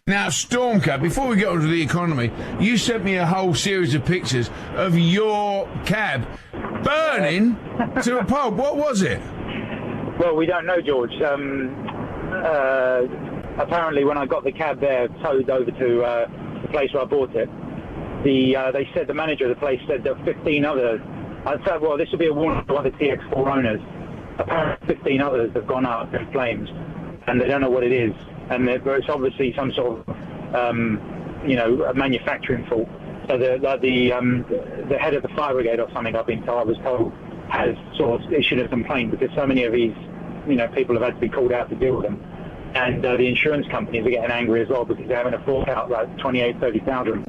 Now, Stormcab, before we get on to the economy, you sent me a whole series of pictures of your cab burning to a pulp. What was it? Well, we don't know, George. Apparently, when I got the cab there towed over to the place where I bought it, they said, the manager of the place said that 15 others, I said, well, this will be a warning to other TX4 owners. Apparently 15 others have gone up in flames, and they don't know what it is. And it's obviously some sort of, a manufacturing fault. So the head of the fire brigade or something, I was told, has sort of issued a complaint because so many of these, people have had to be called out to deal with them. And the insurance companies are getting angry as well because they're having to fork out like 30,000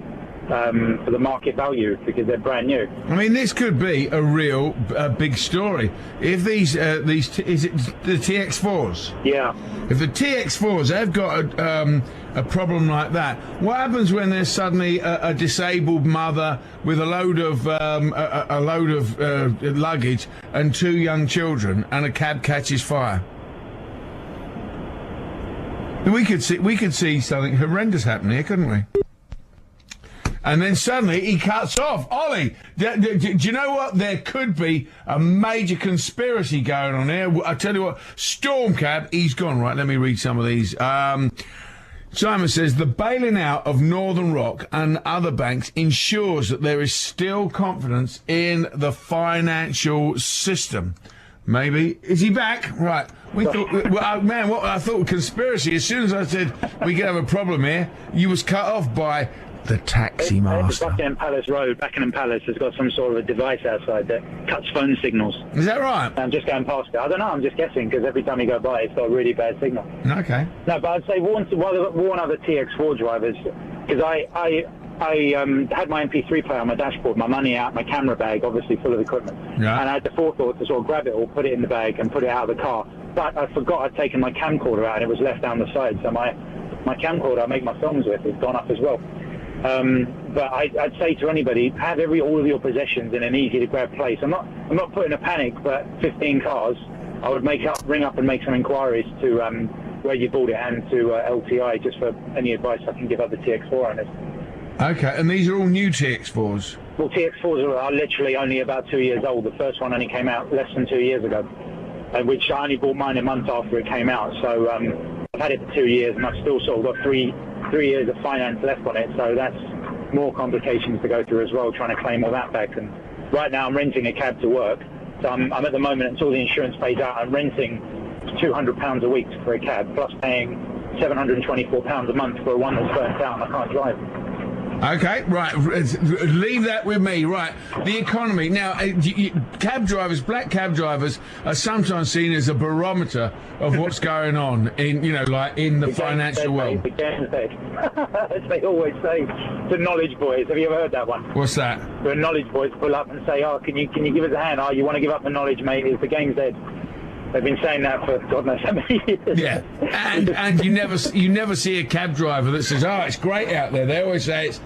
for the market value because they're brand new. I mean, this could be a real big story. If is it the TX4s? Yeah. If the TX4s have got a problem like that, what happens when there's suddenly a disabled mother with a load of luggage and 2 young children, and a cab catches fire? We could see something horrendous happen here, couldn't we? And then suddenly he cuts off. Ollie, do you know what? There could be a major conspiracy going on here. I tell you what, Stormcab, he's gone. Right, let me read some of these. Simon says, the bailing out of Northern Rock and other banks ensures that there is still confidence in the financial system. Maybe. Is he back? Right. We thought, what I thought conspiracy. As soon as I said we could have a problem here, you was cut off by the taxi master. Buckingham Palace Road, Buckingham Palace has got some sort of a device outside that cuts phone signals. Is that right? I'm just going past it. I don't know, I'm just guessing, because every time you go by, it's got a really bad signal. Okay. No, but I'd say warn other TX4 drivers, because I had my MP3 player on my dashboard, my money out, my camera bag, obviously full of equipment. Yeah. And I had the forethought to sort of grab it all, put it in the bag, and put it out of the car. But I forgot I'd taken my camcorder out, and it was left down the side. So my camcorder I make my films with has gone up as well. But I'd say to anybody, have all of your possessions in an easy-to-grab place. I'm not putting a panic, but 15 cars, I would ring up and make some inquiries to where you bought it and to LTI, just for any advice I can give other TX4 owners. Okay, and these are all new TX4s? Well, TX4s are literally only about 2 years old. The first one only came out less than 2 years ago, which I only bought mine a month after it came out. So I've had it for 2 years, and I've still sort of got three years of finance left on it. So that's more complications to go through as well, trying to claim all that back. And right now I'm renting a cab to work. So I'm at the moment, until the insurance pays out, I'm renting £200 a week for a cab, plus paying £724 a month for one that's burnt out and I can't drive. Okay, right. Leave that with me. Right, the economy. Now, cab drivers, black cab drivers, are sometimes seen as a barometer of what's going on in, in the financial world. As they always say, the knowledge boys. Have you ever heard that one? What's that? The knowledge boys pull up and say, "Oh, can you give us a hand? Oh, you want to give up the knowledge, mate? The game's dead." They've been saying that for God knows how many years. Yeah, and you never see a cab driver that says, "Oh, it's great out there." They always say it's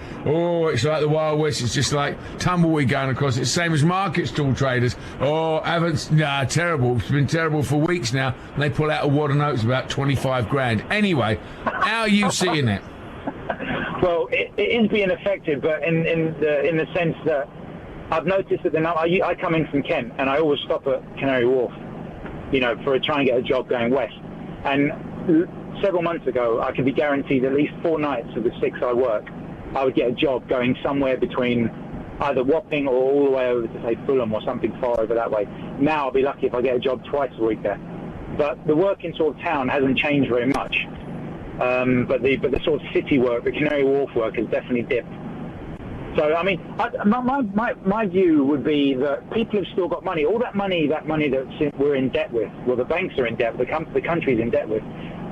like the Wild West. It's just like tumbleweed going across. It's the same as market stall traders. Terrible. It's been terrible for weeks now. And they pull out a wad of notes about 25 grand. Anyway, how are you seeing it? Well, it is being effective, but in the sense that I've noticed that I come in from Kent and I always stop at Canary Wharf, for trying to get a job going west. And several months ago, I could be guaranteed at least 4 nights of the 6 I work, I would get a job going somewhere between either Wapping or all the way over to, say, Fulham or something far over that way. Now I'll be lucky if I get a job twice a week there. But the work in sort of town hasn't changed very much. But the sort of city work, the Canary Wharf work, has definitely dipped. So, I mean, my view would be that people have still got money. All that money that we're in debt with, well, the banks are in debt, the country's in debt with,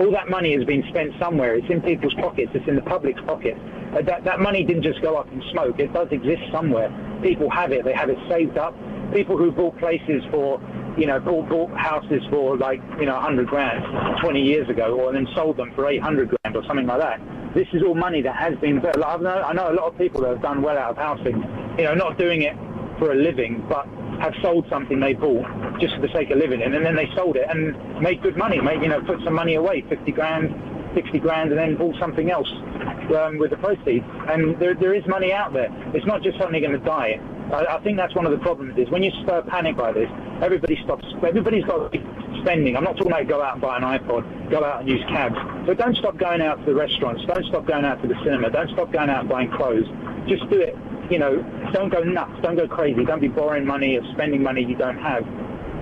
all that money has been spent somewhere. It's in people's pockets. It's in the public's pockets. That money didn't just go up in smoke. It does exist somewhere. People have it. They have it saved up. People who bought places for, bought houses for 100 grand 20 years ago, or then sold them for 800 grand or something like that. This is all money that has been built. I know a lot of people that have done well out of housing, not doing it for a living, but have sold something they bought just for the sake of living in, and then they sold it and made good money, put some money away, 50 grand, 60 grand and then bought something else with the proceeds. And there is money out there. It's not just suddenly going to die. I think that's one of the problems is when you spur panic like this, everybody's got to be spending. I'm not talking about go out and buy an iPod, go out and use cabs. So don't stop going out to the restaurants. Don't stop going out to the cinema. Don't stop going out and buying clothes. Just do it. Don't go nuts. Don't go crazy. Don't be borrowing money or spending money you don't have.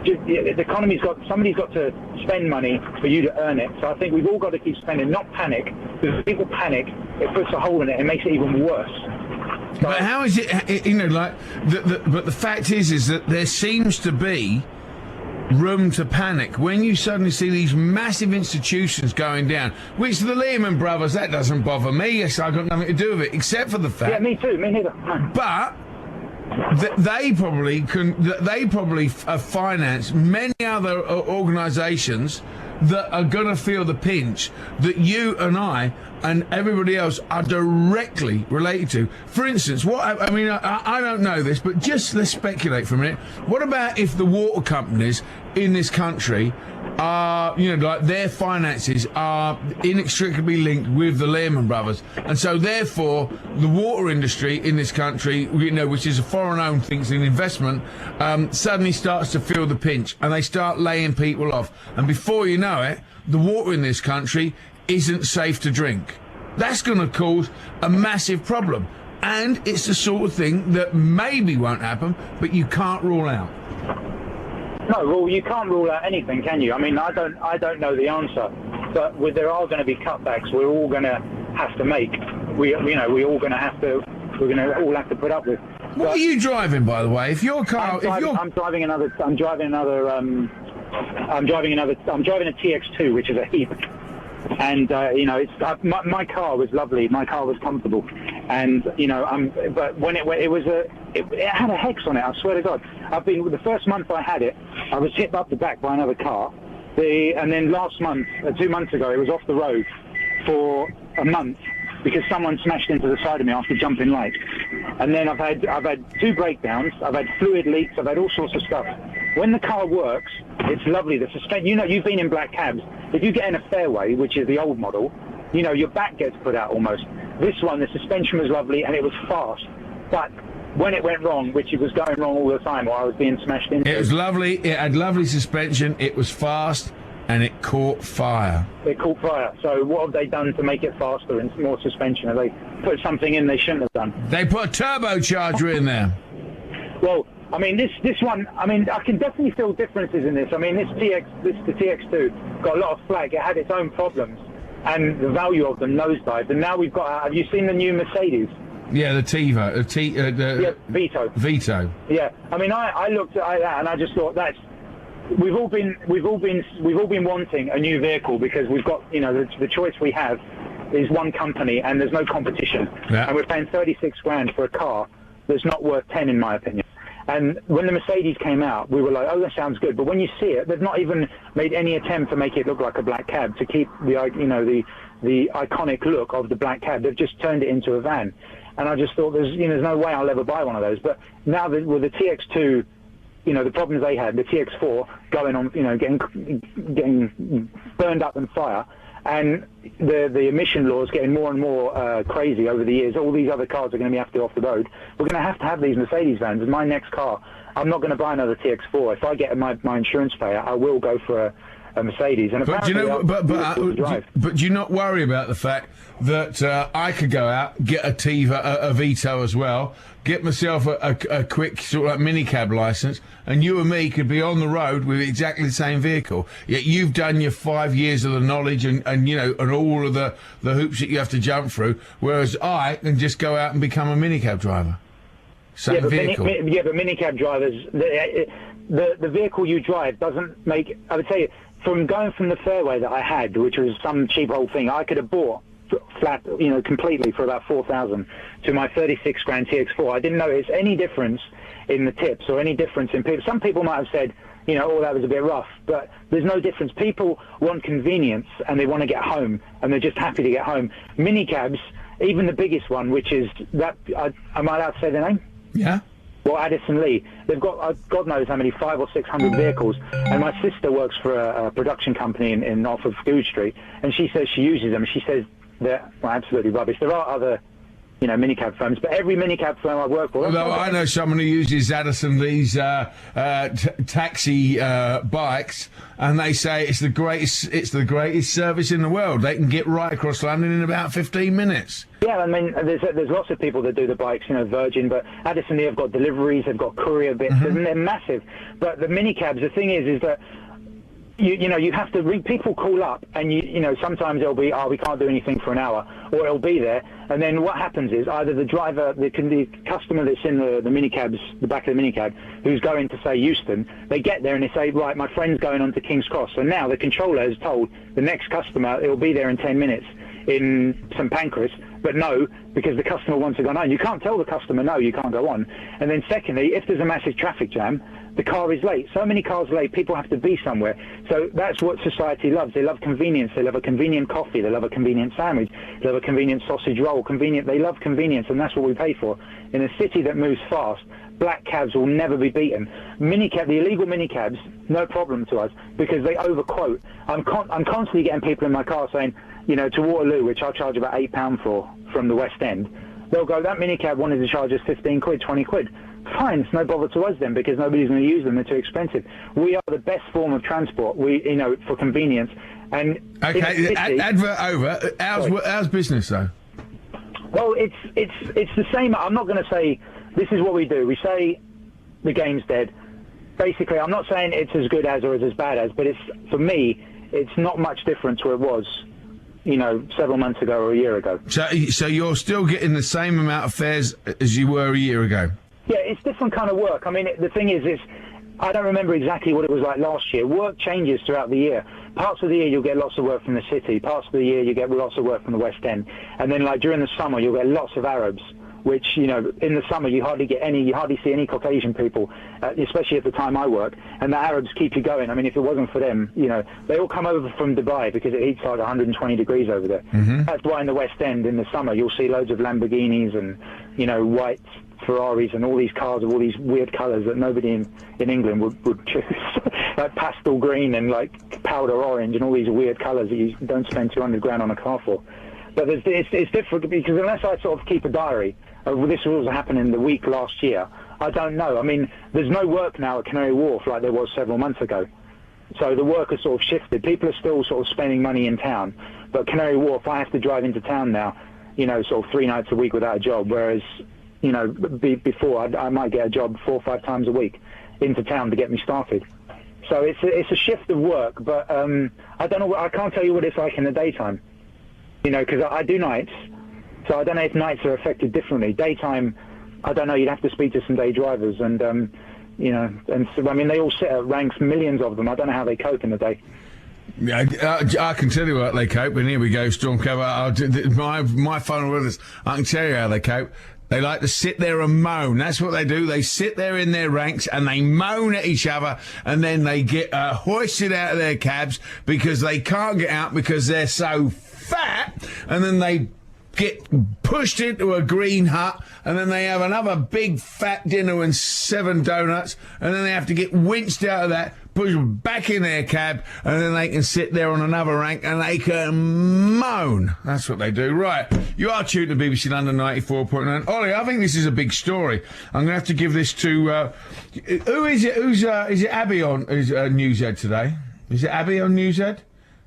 The economy's somebody's got to spend money for you to earn it. So I think we've all got to keep spending, not panic. Because if people panic, it puts a hole in it and makes it even worse. So, but how is it, but the fact is that there seems to be room to panic when you suddenly see these massive institutions going down, which the Lehman Brothers, that doesn't bother me. Yes, I've got nothing to do with it, except for the fact... Yeah, me too, me neither. But... They probably finance many other organisations that are going to feel the pinch that you and I and everybody else are directly related to. For instance, I don't know this, but just let's speculate for a minute. What about if the water companies in this country are, their finances are inextricably linked with the Lehman Brothers, and so therefore the water industry in this country, which is a foreign-owned thing, it's an investment, suddenly starts to feel the pinch, and they start laying people off, and before you know it, the water in this country isn't safe to drink. That's going to cause a massive problem, and it's the sort of thing that maybe won't happen, but you can't rule out. No, well, you can't rule out anything, can you? I mean, I don't know the answer, but there are going to be cutbacks. We're all going to have to make. We're all going to have to put up with. What are you driving, by the way? If your car, I'm driving a TX2, which is a heap. And my car was lovely. My car was comfortable, and but when it had a hex on it. I swear to God, the first month I had it, I was hit up the back by another car. And then last month, 2 months ago, it was off the road for a month because someone smashed into the side of me after jumping lights. And then I've had 2 breakdowns. I've had fluid leaks. I've had all sorts of stuff. When the car works, it's lovely. The suspension, you've been in black cabs. If you get in a fairway, which is the old model, your back gets put out almost. This one, the suspension was lovely and it was fast. But when it went wrong, which it was going wrong all the time while I was being smashed into. It was lovely. It had lovely suspension. It was fast, and it caught fire. It caught fire. So what have they done to make it faster and more suspension? Have they put something in they shouldn't have done? They put a turbocharger in there. Well, I mean, this one, I mean, I can definitely feel differences in this. I mean, the TX2 got a lot of flack. It had its own problems, and the value of them nosedived. And now we've got, have you seen the new Mercedes? Yeah, the Tivo, Vito. Vito. Yeah, I mean, I looked at that and I just thought we've all been wanting a new vehicle because we've got, the choice we have is one company and there's no competition, and we're paying 36 grand for a car that's not worth 10 in my opinion. And when the Mercedes came out, we were like, oh, that sounds good. But when you see it, they've not even made any attempt to make it look like a black cab, to keep the iconic look of the black cab. They've just turned it into a van. And I just thought there's no way I'll ever buy one of those. But now that with the TX2, the problems they had, the TX4 going on, getting burned up in fire, and the emission laws getting more and more crazy over the years. All these other cars are going to have to go off the road. We're going to have these Mercedes vans. My next car, I'm not going to buy another TX4. If I get my insurance payer, I will go for a Mercedes. And but do you not worry about the fact that I could go out, get a Vito as well, get myself a quick sort of like minicab license, and you and me could be on the road with exactly the same vehicle. Yet you've done your 5 years of the knowledge and all of the hoops that you have to jump through, whereas I can just go out and become a minicab driver. Same vehicle. But minicab drivers, the vehicle you drive doesn't make. I would say from going from the fairway that I had, which was some cheap old thing, I could have bought flat, completely for about 4,000 to my 36 grand TX4. I didn't notice any difference in the tips or any difference in people. Some people might have said, oh, that was a bit rough, but there's no difference. People want convenience and they want to get home and they're just happy to get home. Minicabs, even the biggest one, which is that, am I allowed to say the name? Yeah. Well, Addison Lee, they've got God knows how many, 500 or 600 vehicles. And my sister works for a production company in off of Goode Street, and she says she uses them. She says they're absolutely rubbish. There are other, minicab firms, but every minicab firm I work for. Although I know someone who uses Addison Lee's taxi bikes, and they say it's the greatest service in the world. They can get right across London in about 15 minutes. Yeah, I mean, there's lots of people that do the bikes, Virgin, but Addison Lee have got deliveries, they've got courier bits, and they're massive. But the minicabs, the thing is that you have to ring. People call up, and sometimes they'll be, we can't do anything for an hour, or it'll be there, and then what happens is either the driver, the customer that's in the minicabs, the back of the minicab, who's going to say Euston, they get there and they say, right, my friend's going on to King's Cross, so now the controller has told the next customer it'll be there in 10 minutes in St Pancras, but no, because the customer wants to go on. You can't tell the customer no, you can't go on. And then secondly, if there's a massive traffic jam, the car is late. So many cars late, people have to be somewhere. So that's what society loves. They love convenience. They love a convenient coffee. They love a convenient sandwich. They love a convenient sausage roll. They love convenience, and that's what we pay for. In a city that moves fast, black cabs will never be beaten. The illegal minicabs, no problem to us, because they overquote. I'm constantly getting people in my car saying, to Waterloo, which I charge about £8 for from the West End, they'll go, that minicab wanted to charge us 15 quid, 20 quid. Fine, it's no bother to us then, because nobody's going to use them. They're too expensive. We are the best form of transport, for convenience. And okay, advert over. How's business, though? Well, it's the same. I'm not going to say this is what we do. We say the game's dead. Basically, I'm not saying it's as good as or as bad as, but for me, it's not much different to what it was, several months ago or a year ago. So you're still getting the same amount of fares as you were a year ago? Yeah, it's different kind of work. I mean, the thing is, I don't remember exactly what it was like last year. Work changes throughout the year. Parts of the year you'll get lots of work from the city. Parts of the year you get lots of work from the West End. And then, like, during the summer, you'll get lots of Arabs, which, in the summer you hardly see any Caucasian people, especially at the time I work. And the Arabs keep you going. I mean, if it wasn't for them, they all come over from Dubai because it heats like 120 degrees over there. Mm-hmm. That's why in the West End, in the summer, you'll see loads of Lamborghinis and, white Ferraris and all these cars of all these weird colours that nobody in England would choose. Like pastel green and like powder orange and all these weird colours that you don't spend 200 grand on a car for. But it's different because unless I sort of keep a diary of this was happening the week last year, I don't know. I mean, there's no work now at Canary Wharf like there was several months ago. So the work has sort of shifted. People are still sort of spending money in town. But Canary Wharf, I have to drive into town now, sort of 3 nights a week without a job, whereas before I might get a job 4 or 5 times a week into town to get me started. So it's a shift of work, but I don't know. I can't tell you what it's like in the daytime, because I do nights, so I don't know if nights are affected differently. Daytime, I don't know. You'd have to speak to some day drivers, and and so, I mean, they all sit at ranks, millions of them. I don't know how they cope in the day. Yeah, I can tell you what they cope, and here we go, Stormcab. My final word is, I can tell you how they cope. They like to sit there and moan. That's what they do. They sit there in their ranks and they moan at each other, and then they get hoisted out of their cabs because they can't get out because they're so fat, and then they get pushed into a green hut, and then they have another big fat dinner and 7 donuts, and then they have to get winched out of that, pushed back in their cab, and then they can sit there on another rank and they can moan. That's what they do. Right, you are tuned to BBC London 94.9. Ollie, I think this is a big story. I'm going to have to give this to who is it? Is it Abby on Newsed today? Is it Abby on Newsed?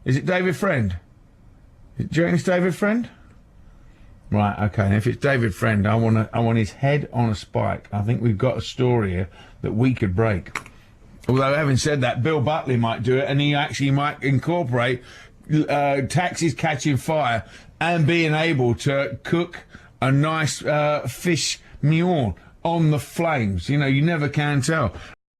Is it David Friend? Do you reckon it's David Friend? Right, okay. And if it's David Friend, I want his head on a spike. I think we've got a story here that we could break. Although, having said that, Bill Buckley might do it, and he actually might incorporate taxis catching fire and being able to cook a nice fish mignon on the flames. You never can tell.